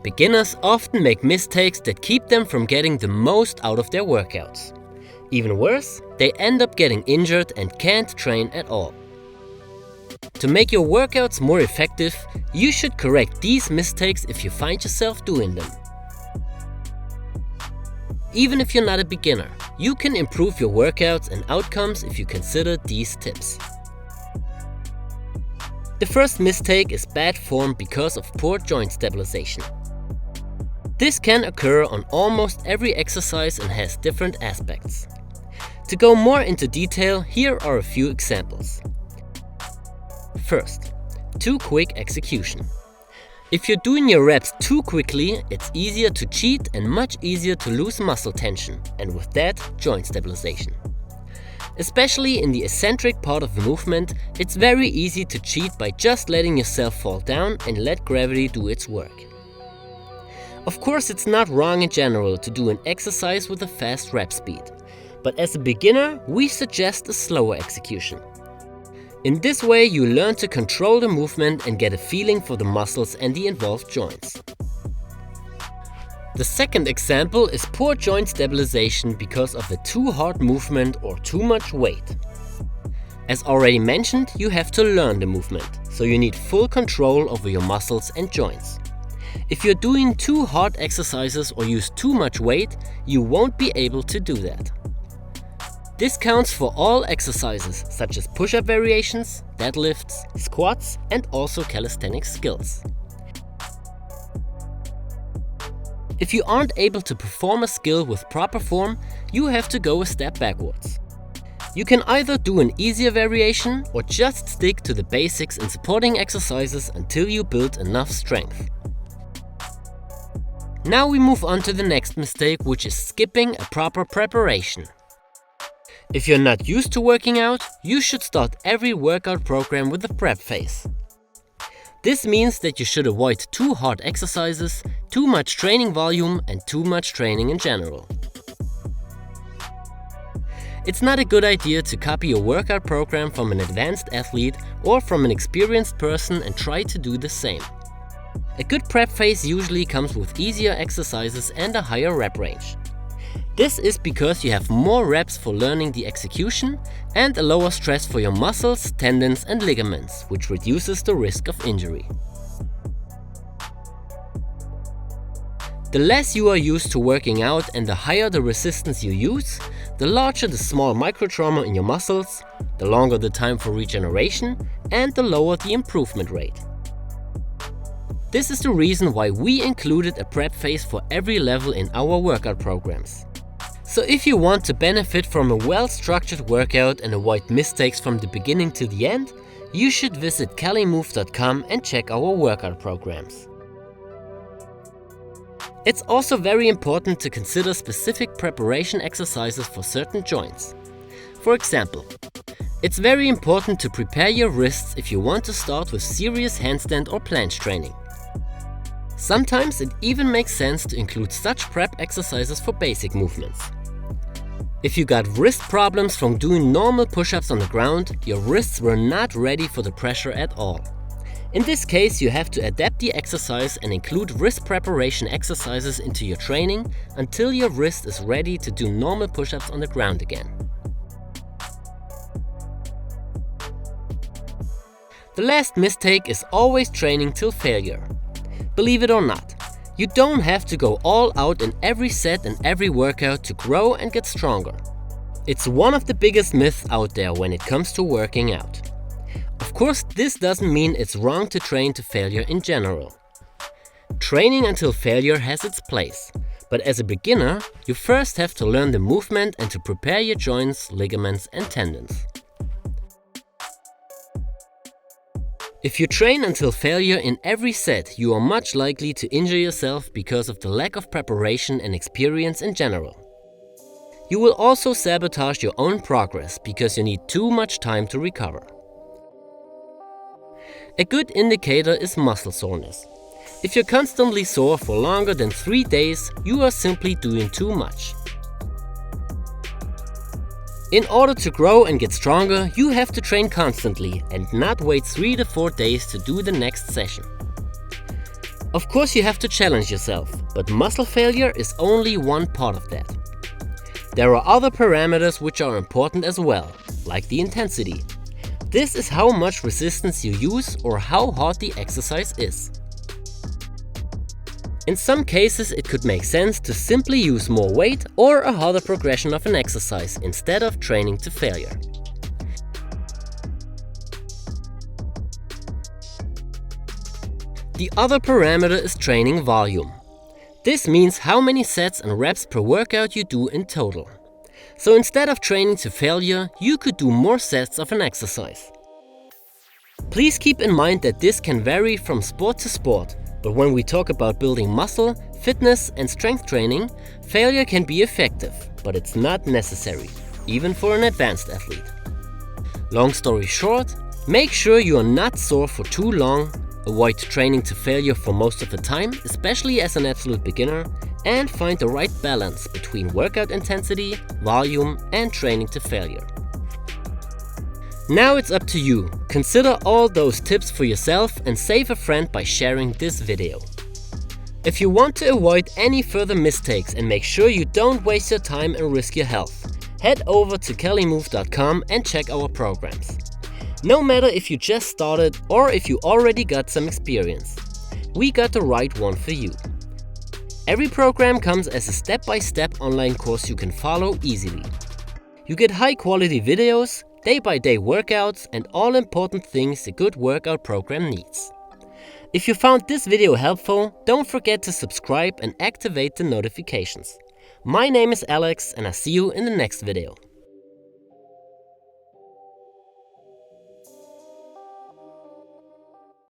Beginners often make mistakes that keep them from getting the most out of their workouts. Even worse, they end up getting injured and can't train at all. To make your workouts more effective, you should correct these mistakes if you find yourself doing them. Even if you're not a beginner, you can improve your workouts and outcomes if you consider these tips. The first mistake is bad form because of poor joint stabilization. This can occur on almost every exercise and has different aspects. To go more into detail, here are a few examples. First, too quick execution. If you're doing your reps too quickly, it's easier to cheat and much easier to lose muscle tension, and with that, joint stabilization. Especially in the eccentric part of the movement, it's very easy to cheat by just letting yourself fall down and let gravity do its work. Of course, it's not wrong in general to do an exercise with a fast rep speed, but as a beginner, we suggest a slower execution. In this way, you learn to control the movement and get a feeling for the muscles and the involved joints. The second example is poor joint stabilization because of a too hard movement or too much weight. As already mentioned, you have to learn the movement, so you need full control over your muscles and joints. If you're doing too hard exercises or use too much weight, you won't be able to do that. This counts for all exercises such as push-up variations, deadlifts, squats, and also calisthenic skills. If you aren't able to perform a skill with proper form, you have to go a step backwards. You can either do an easier variation or just stick to the basics in supporting exercises until you build enough strength. Now we move on to the next mistake, which is skipping a proper preparation. If you're not used to working out, you should start every workout program with a prep phase. This means that you should avoid too hard exercises, too much training volume, and too much training in general. It's not a good idea to copy a workout program from an advanced athlete or from an experienced person and try to do the same. A good prep phase usually comes with easier exercises and a higher rep range. This is because you have more reps for learning the execution and a lower stress for your muscles, tendons and ligaments, which reduces the risk of injury. The less you are used to working out and the higher the resistance you use, the larger the small microtrauma in your muscles, the longer the time for regeneration, and the lower the improvement rate. This is the reason why we included a prep phase for every level in our workout programs. So if you want to benefit from a well-structured workout and avoid mistakes from the beginning to the end, you should visit calimove.com and check our workout programs. It's also very important to consider specific preparation exercises for certain joints. For example, it's very important to prepare your wrists if you want to start with serious handstand or planche training. Sometimes it even makes sense to include such prep exercises for basic movements. If you got wrist problems from doing normal push-ups on the ground, your wrists were not ready for the pressure at all. In this case, you have to adapt the exercise and include wrist preparation exercises into your training until your wrist is ready to do normal push-ups on the ground again. The last mistake is always training till failure. Believe it or not, you don't have to go all out in every set and every workout to grow and get stronger. It's one of the biggest myths out there when it comes to working out. Of course, this doesn't mean it's wrong to train to failure in general. Training until failure has its place, but as a beginner, you first have to learn the movement and to prepare your joints, ligaments and tendons. If you train until failure in every set, you are much likely to injure yourself because of the lack of preparation and experience in general. You will also sabotage your own progress because you need too much time to recover. A good indicator is muscle soreness. If you're constantly sore for longer than 3 days, you are simply doing too much. In order to grow and get stronger, you have to train constantly and not wait 3 to 4 days to do the next session. Of course you have to challenge yourself, but muscle failure is only one part of that. There are other parameters which are important as well, like the intensity. This is how much resistance you use or how hard the exercise is. In some cases it could make sense to simply use more weight or a harder progression of an exercise instead of training to failure. The other parameter is training volume. This means how many sets and reps per workout you do in total. So instead of training to failure, you could do more sets of an exercise. Please keep in mind that this can vary from sport to sport, but when we talk about building muscle, fitness and strength training, failure can be effective, but it's not necessary, even for an advanced athlete. Long story short, make sure you are not sore for too long, avoid training to failure for most of the time, especially as an absolute beginner, and find the right balance between workout intensity, volume and training to failure. Now it's up to you. Consider all those tips for yourself and save a friend by sharing this video. If you want to avoid any further mistakes and make sure you don't waste your time and risk your health, head over to kelymove.com and check our programs. No matter if you just started or if you already got some experience, we got the right one for you. Every program comes as a step-by-step online course you can follow easily. You get high-quality videos, day-by-day workouts and all important things a good workout program needs. If you found this video helpful, don't forget to subscribe and activate the notifications. My name is Alex and I'll see you in the next video.